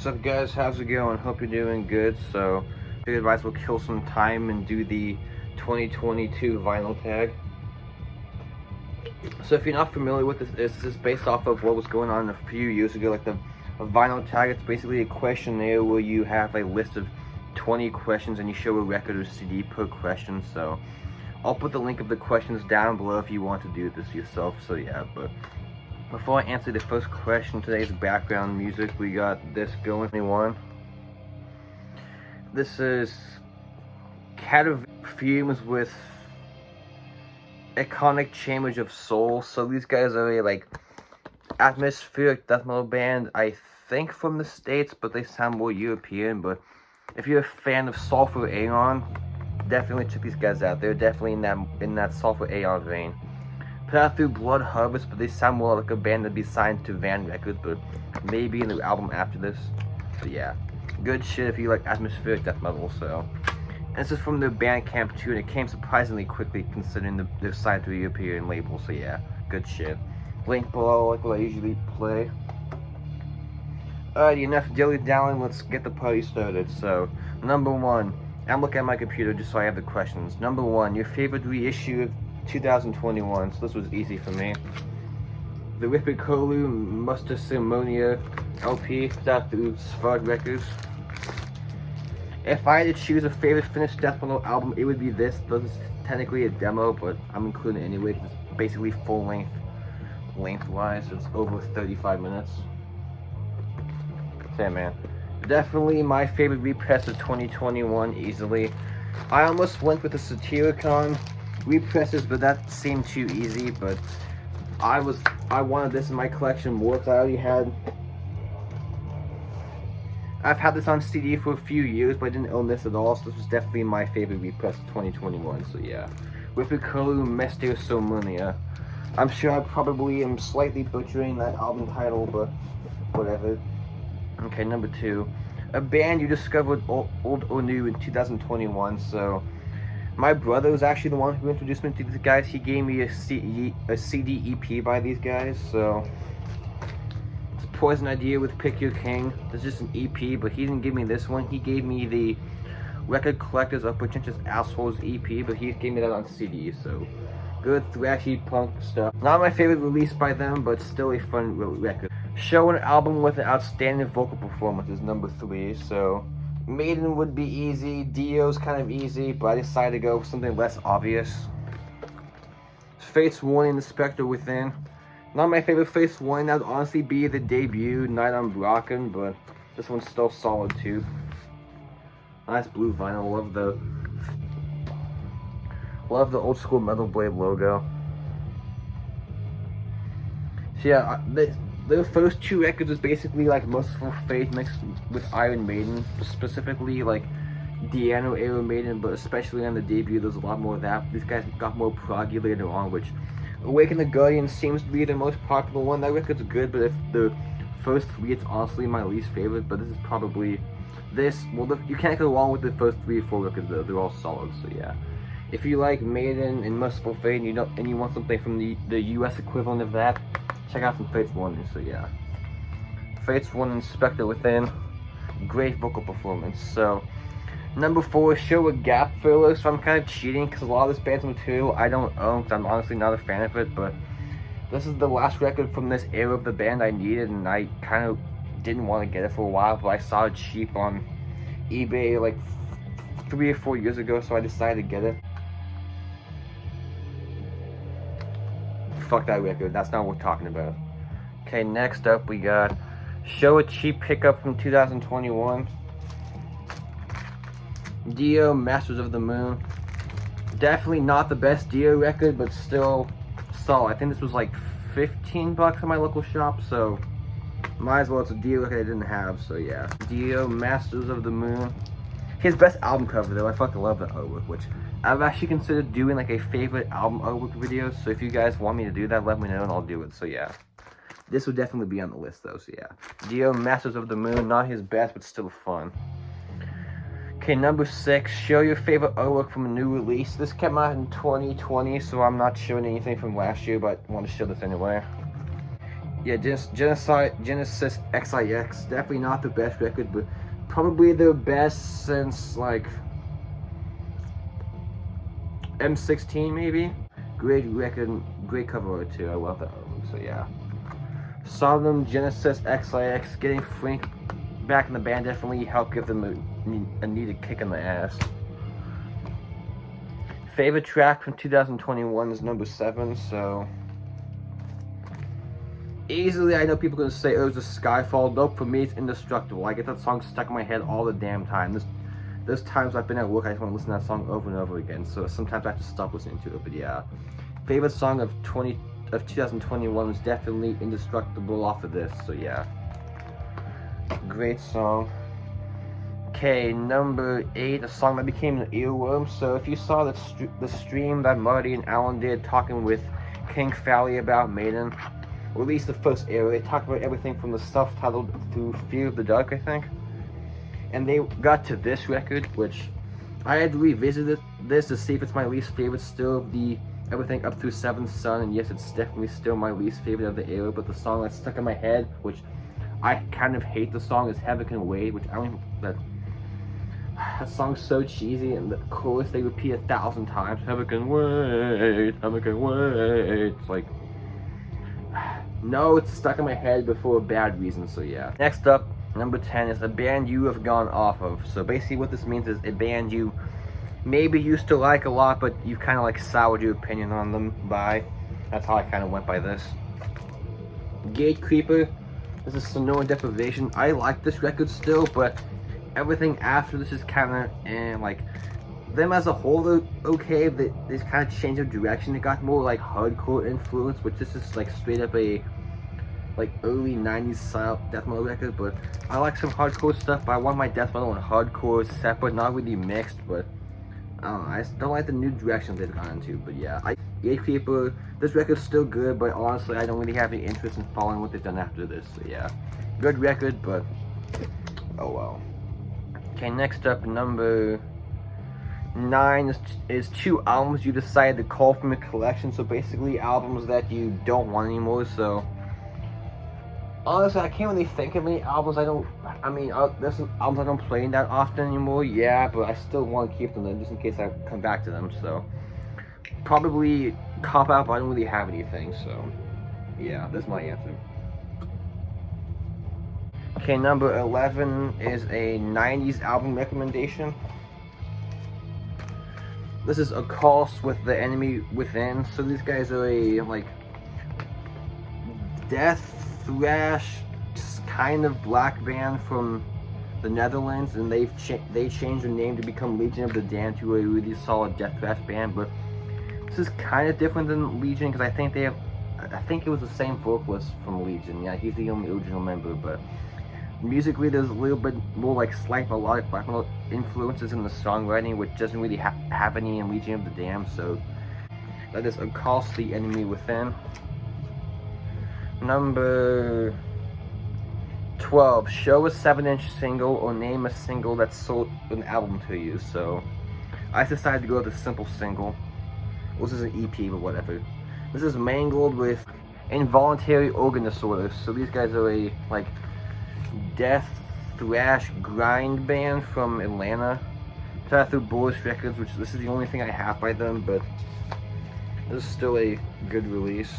What's up guys, how's it going? Hope you're doing good. So I figured might as well kill some time and do the 2022 vinyl tag. So if you're not familiar with this is based off of what was going on a few years ago, like a vinyl tag. It's basically a questionnaire where you have a list of 20 questions and you show a record or CD per question. So I'll put the link of the questions down below if you want to do this yourself. So yeah, but before I answer the first question, today's background music, we got this going. This is Cat Fumes with Iconic Chambers of Soul. So these guys are a like atmospheric death metal band, I think from the States, but they sound more European. But if you're a fan of Sulphur Aeon, definitely check these guys out. They're definitely in that Sulphur Aeon vein. Put out through Blood Harvest, but they sound more like a band that'd be signed to Van Records, but maybe in the album after this. But yeah, good shit if you like atmospheric death metal. So, and this is from their Bandcamp too, and it came surprisingly quickly considering they're signed to a European label. So yeah, good shit. Link below, like what I usually play. Alright, enough dilly-dallying, let's get the party started. So, number one, I'm looking at my computer just so I have the questions. Number one, your favorite reissue of 2021, so this was easy for me. The Ripikolu Muster Cerimonia LP, put out through Svard Records. If I had to choose a favorite Finnish death metal album, it would be this. This is technically a demo, but I'm including it anyway because it's basically full lengthwise. It's over 35 minutes. Okay, man. Definitely my favorite repress of 2021, easily. I almost went with the Satyricon represses, but that seemed too easy. But I wanted this in my collection more because I've had this on CD for a few years, but I didn't own this at all, so this was definitely my favorite repress of 2021. So yeah, Ripikolu Muster Cerimonia. I'm sure I probably am slightly butchering that album title, but whatever. Okay, number two, a band you discovered old or new in 2021. So my brother was actually the one who introduced me to these guys. He gave me a CD EP by these guys. So it's Poison Idea with Pick Your King. This is just an EP, but he didn't give me this one. He gave me the Record Collectors of Pretentious Assholes EP, but he gave me that on CD. So good thrashy punk stuff. Not my favorite release by them, but still a fun record. Show an album with an outstanding vocal performance is number three. So Maiden would be easy, Dio's kind of easy, but I decided to go with something less obvious. Fate's Warning, The Spectre Within. Not my favorite Fate's Warning, that would honestly be the debut, Night on Brocken, but this one's still solid too. Nice blue vinyl, love the old school Metal Blade logo. So yeah, the first two records is basically like Merciful Fate mixed with Iron Maiden, specifically like Diano era Maiden, but especially on the debut there's a lot more of that. These guys got more proggy later on, which Awaken the Guardian seems to be the most popular one. That record's good, but if the first three, it's honestly my least favorite, but this is probably you can't go wrong with the first 3 or 4 records though. They're all solid. So yeah, if you like Maiden and Merciful Fate and you want something from the US equivalent of that, check out some Fate's Warning. So yeah, Fate's Warning, Spectre Within, great vocal performance. So number 4, Show a Gap Filler. So I'm kind of cheating because a lot of this band's material I don't own because I'm honestly not a fan of it, but this is the last record from this era of the band I needed, and I kind of didn't want to get it for a while, but I saw it cheap on eBay like 3 or 4 years ago, so I decided to get it. Fuck that record, that's not what we're talking about. Okay, next up we got Show a Cheap Pickup from 2021. Dio, Masters of the Moon. Definitely not the best Dio record, but still solid. I think this was like 15 bucks at my local shop, so might as well. It's a Dio record I didn't have, so yeah. Dio, Masters of the Moon. His best album cover though, I fucking love that artwork, which I've actually considered doing like a favorite album artwork video, so if you guys want me to do that, let me know and I'll do it. So yeah, this would definitely be on the list though. So yeah, Dio, Masters of the Moon, not his best, but still fun. Okay, number 6, show your favorite artwork from a new release. This came out in 2020, so I'm not showing anything from last year, but I want to show this anyway. Yeah, Genocide, Genesis XIX, definitely not the best record, but probably the best since, like, M16 maybe? Great record, great cover art too, I love that album, so yeah. Sodom, Genesis, XIX, getting Frank back in the band definitely helped give them a needed kick in the ass. Favorite track from 2021 is number 7, so... Easily, I know people are gonna say, oh, it's a Skyfall. Nope, for me, it's Indestructible. I get that song stuck in my head all the damn time. There's times I've been at work, I just want to listen to that song over and over again, so sometimes I have to stop listening to it, but yeah. Favorite song of 2021 was definitely Indestructible off of this, so yeah. Great song. Okay, number 8, a song that became an earworm. So if you saw the stream that Marty and Alan did talking with King Fally about Maiden, or at least the first era, they talked about everything from the self-titled to Fear of the Dark, I think. And they got to this record, which I had to revisit this to see if it's my least favorite still of the everything up through Seventh Son, and yes, it's definitely still my least favorite of the era, but the song that's stuck in my head, which I kind of hate the song, is Heaven Can Wait, which I don't even, that song's so cheesy, and the chorus they repeat 1,000 times. Heaven can wait, heaven can wait. It's like, no, it's stuck in my head, but for a bad reason, so yeah. Next up, number 10 is a band you have gone off of. So basically what this means is a band you maybe used to like a lot, but you kind of like soured your opinion on them by. That's how I kind of went by this. Gatekeeper. This is Sonora Deprivation. I like this record still, but everything after this is kind of, like, them as a whole are okay. They just kind of changed their direction. It got more like hardcore influence, which this is like straight up a like early 90s style death metal record, but I like some hardcore stuff, but I want my death metal and hardcore separate, not really mixed, but I don't know, I just don't like the new direction they've gone into, but yeah. Gatekeeper, this record's still good, but honestly, I don't really have any interest in following what they've done after this, so yeah. Good record, but oh well. Okay, next up, number 9 is 2 albums you decided to call from your collection, so basically albums that you don't want anymore, so honestly, I can't really think of any albums there's some albums I don't play that often anymore, yeah, but I still want to keep them there just in case I come back to them, so probably Cop Out, but I don't really have anything, so yeah, that's my answer. Okay, number 11 is a 90s album recommendation. This is Accost with The Enemy Within. So these guys are a, like, death thrash kind of black band from the Netherlands, and they changed their name to become Legion of the Damned, who are a really solid death thrash band. But this is kind of different than Legion, because I think it was the same vocalist from Legion. Yeah, he's the only original member, but musically there's a little bit more like slight melodic black metal influences in the songwriting, which doesn't really have any in Legion of the Damned. So that is Accost, The Enemy Within. Number 12, show a 7-inch single or name a single that sold an album to you. So I decided to go with a simple single. Well, this is an EP, but whatever. This is Mangled with Involuntary Organ Disorder. So these guys are a, like, death thrash grind band from Atlanta. Put out through Boris Records, which this is the only thing I have by them, but this is still a good release.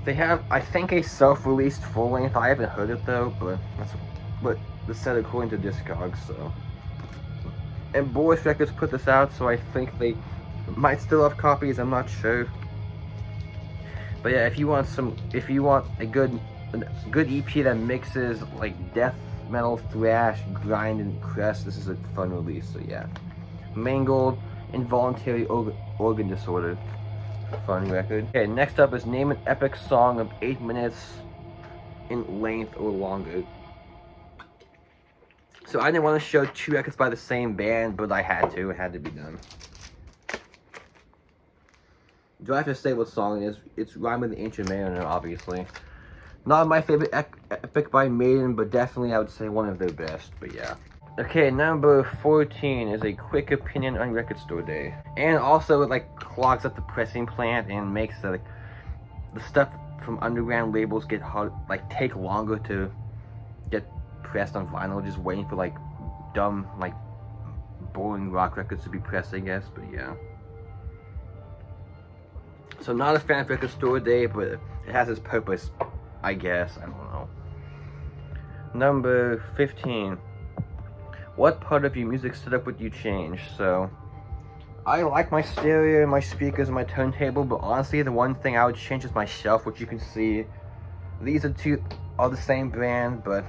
They have, I think, a self-released full-length. I haven't heard it though, but that's what it said according to Discogs. So, and Boris Records put this out, so I think they might still have copies. I'm not sure. But yeah, if you want a good EP that mixes like death metal, thrash, grind, and crest, this is a fun release. So yeah, Mangled, Involuntary Organ Disorder. Fun record. Okay, next up is name an epic song of 8 minutes in length or longer. So I didn't want to show 2 records by the same band, but I had to. It had to be done. Do I have to say what song it is? It's Rhyme of the Ancient Mariner, obviously. Not my favorite epic by Maiden, but definitely I would say one of their best, but yeah. Okay, number 14 is a quick opinion on Record Store Day. And also it like clogs up the pressing plant and makes the stuff from underground labels get hard, like take longer to get pressed on vinyl, just waiting for like dumb, like boring rock records to be pressed, I guess. But yeah. So not a fan of Record Store Day, but it has its purpose, I guess. I don't know. Number 15. What part of your music setup would you change? So, I like my stereo, my speakers, and my turntable, but honestly, the one thing I would change is my shelf, which you can see. These are the same brand, but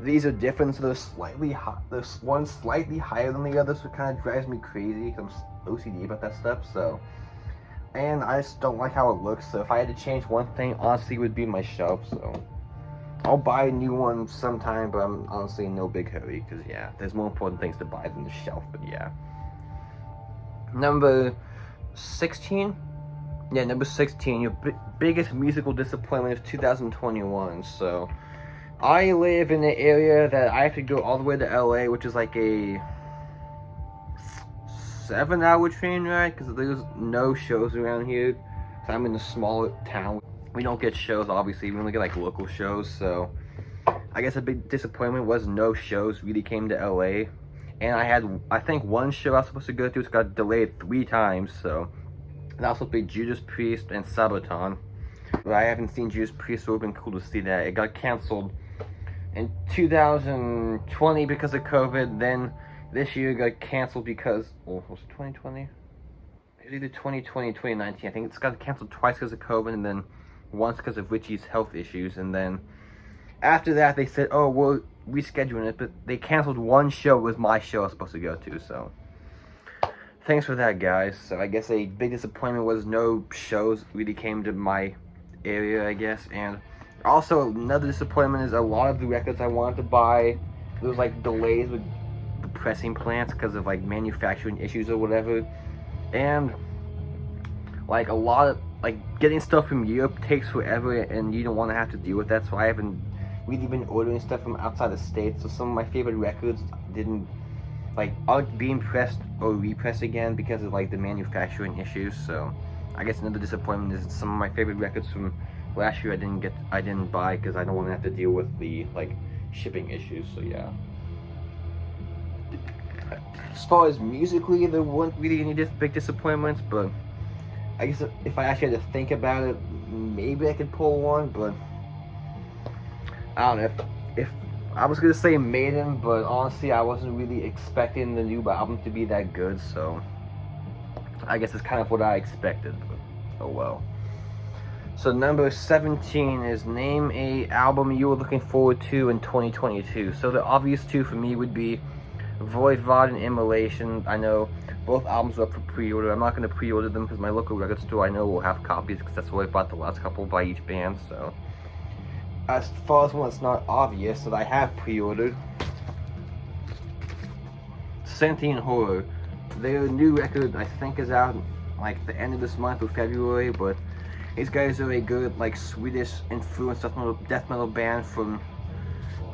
these are different, so they're slightly high. There's one slightly higher than the other, so it kind of drives me crazy because I'm OCD about that stuff. So, and I just don't like how it looks. So if I had to change one thing, honestly, it would be my shelf. So I'll buy a new one sometime, but I'm honestly in no big hurry because yeah, there's more important things to buy than the shelf. But yeah. Number 16. Yeah, number 16. Your biggest musical disappointment of 2021. So, I live in an area that I have to go all the way to LA, which is like a 7-hour train ride because there's no shows around here. So I'm in a smaller town. We don't get shows, obviously. We only get like local shows. So, I guess a big disappointment was no shows really came to LA. And I had, I think, one show I was supposed to go to, it got delayed 3 times, so that was supposed to be Judas Priest and Sabaton. But I haven't seen Judas Priest, so it would have been cool to see that. It got canceled in 2020 because of COVID, then this year it got canceled because, oh, was it 2020? It was either 2020 or 2019. I think it's got canceled twice because of COVID, and then once because of Richie's health issues, and then after that they said, oh, we're rescheduling it, but they canceled one show. It was my show I was supposed to go to, so thanks for that, guys. So I guess a big disappointment was no shows really came to my area, I guess. And also another disappointment is a lot of the records I wanted to buy, there was like delays with the pressing plants because of like manufacturing issues or whatever, and like a lot of like getting stuff from Europe takes forever, and you don't want to have to deal with that. So I haven't really been ordering stuff from outside the states, so some of my favorite records aren't being pressed or repressed again because of like the manufacturing issues. So I guess another disappointment is some of my favorite records from last year I didn't buy because I don't want to have to deal with the like shipping issues. So yeah. As far as musically, there weren't really any big disappointments, but I guess if I actually had to think about it, maybe I could pull one, but I don't know. If I was gonna say Maiden, but honestly I wasn't really expecting the new album to be that good, so I guess it's kind of what I expected, but oh well. So number 17 is name a album you were looking forward to in 2022. So the obvious two for me would be Voivod and Immolation. I know both albums are up for pre-order. I'm not going to pre-order them because my local record store I know will have copies because that's what I bought the last couple by each band. So as far as one that's not obvious that I have pre-ordered, Sentient Horror. Their new record I think is out like the end of this month or February, but these guys are a good like Swedish influenced death metal band from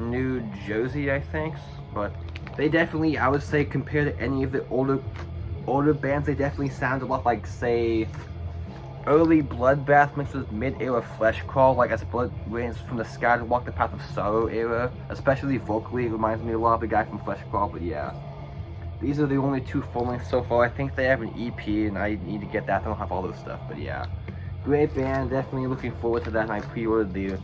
New Jersey, I think. But they definitely, I would say, compared to any of the older bands, they definitely sound a lot like, say, early Bloodbath mixed with mid-era Flesh Crawl, like as Blood Rains from the Sky to Walk the Path of Sorrow era. Especially vocally, it reminds me a lot of the guy from Flesh Crawl, but yeah. These are the only 2 full-lengths so far. I think they have an EP, and I need to get that. I don't have all this stuff, but yeah. Great band, definitely looking forward to that, and I pre-ordered the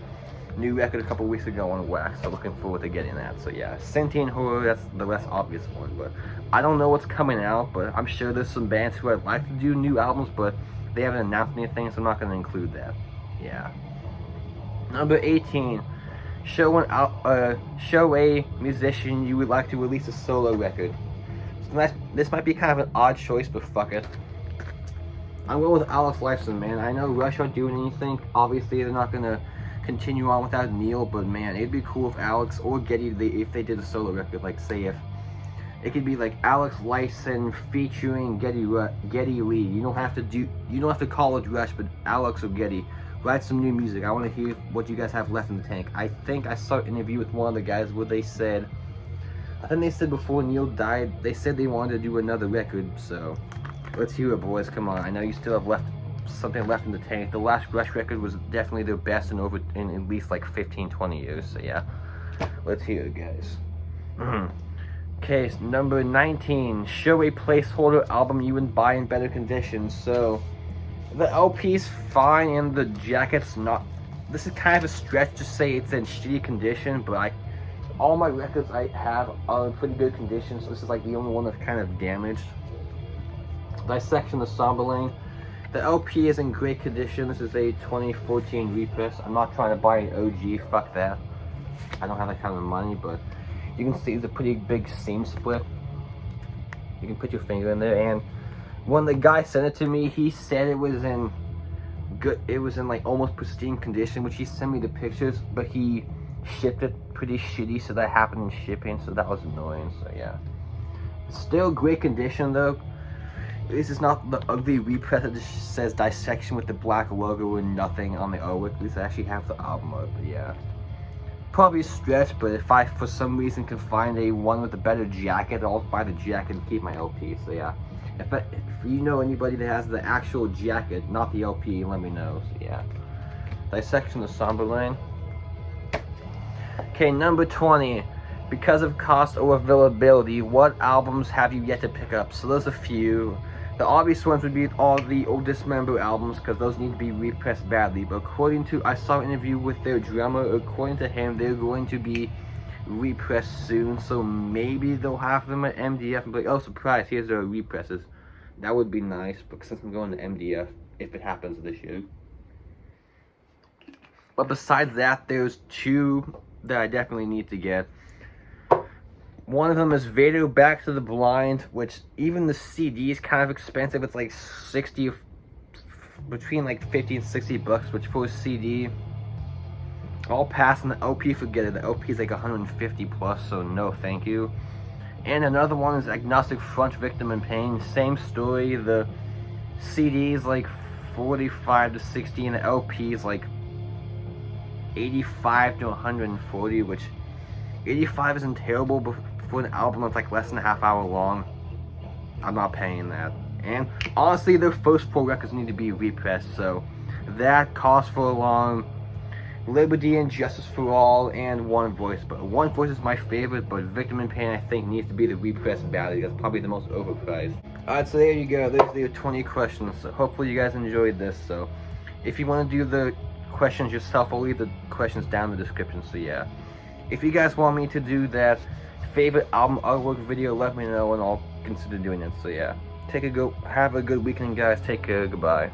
new record a couple weeks ago on wax, so looking forward to getting that. So yeah, Sentient Horror, that's the less obvious one, but I don't know what's coming out, but I'm sure there's some bands who I'd like to do new albums, but they haven't announced anything, so I'm not going to include that. Yeah. Number 18, show a musician you would like to release a solo record. So this might be kind of an odd choice, but fuck it. I'm going with Alex Lifeson, man. I know Rush aren't doing anything. Obviously, they're not going to continue on without Neil, but man, it'd be cool if Alex or Getty, if they did a solo record. Like, say if it could be like Alex Lifeson featuring Geddy Lee. You don't have to call it Rush, but Alex or Geddy, write some new music. I want to hear what you guys have left in the tank. I think I saw an interview with one of the guys where they said, I think they said before Neil died, they said they wanted to do another record. So let's hear it, boys. Come on. I know you still have left something left in the tank. The last Rush record was definitely their best in at least like 15-20 years. So yeah, let's hear it, guys. Case number 19. Show a placeholder album you would buy in better condition. So the LP's fine and the jacket's not. This is kind of a stretch to say it's in shitty condition, but all my records I have are in pretty good condition, so this is like the only one that's kind of damaged. Dissection the Somberling. The LP is in great condition. This is a 2014 repress. I'm not trying to buy an OG, fuck that. I don't have that kind of money, but you can see it's a pretty big seam split. You can put your finger in there, and when the guy sent it to me, he said it was in like almost pristine condition, which he sent me the pictures, but he shipped it pretty shitty, so that happened in shipping, so that was annoying. So yeah, still great condition though. This is not the ugly repress that just says Dissection with the black logo and nothing on the artwork. At least I actually have the album art, but yeah, probably a stretch. But if I for some reason can find a one with a better jacket, I'll buy the jacket and keep my LP. So yeah, if you know anybody that has the actual jacket, not the LP, let me know. So yeah, Dissection of Somberling. Okay, number 20. Because of cost or availability, what albums have you yet to pick up? So there's a few. The obvious ones would be all the old Dismember albums, because those need to be repressed badly. But according to, I saw an interview with their drummer, according to him, they're going to be repressed soon. So maybe they'll have them at MDF and be like, oh, surprise, here's their represses. That would be nice, but since I'm going to MDF, if it happens this year. But besides that, there's two that I definitely need to get. One of them is Vader Back to the Blind, which even the CD is kind of expensive. It's like 60, between like 50 and 60 bucks, which for a CD, I'll pass. And the LP, forget it. The LP is like 150 plus, so no thank you. And another one is Agnostic Front, Victim in Pain. Same story. The CD is like 45 to 60, and the LP is like 85 to 140, which 85 isn't terrible, but for an album that's like less than a half hour long, I'm not paying that. And honestly, their first 4 records need to be repressed, so that Cause for Alarm, Liberty and Justice for All, and One Voice. But One Voice is my favorite, but Victim in Pain I think needs to be the repressed badly. That's probably the most overpriced. Alright, so there you go. There's the 20 questions. So hopefully you guys enjoyed this. So if you want to do the questions yourself, I'll leave the questions down in the description. So yeah, if you guys want me to do that favorite album artwork video, let me know and I'll consider doing it. So yeah, have a good weekend, guys. Take care. Goodbye.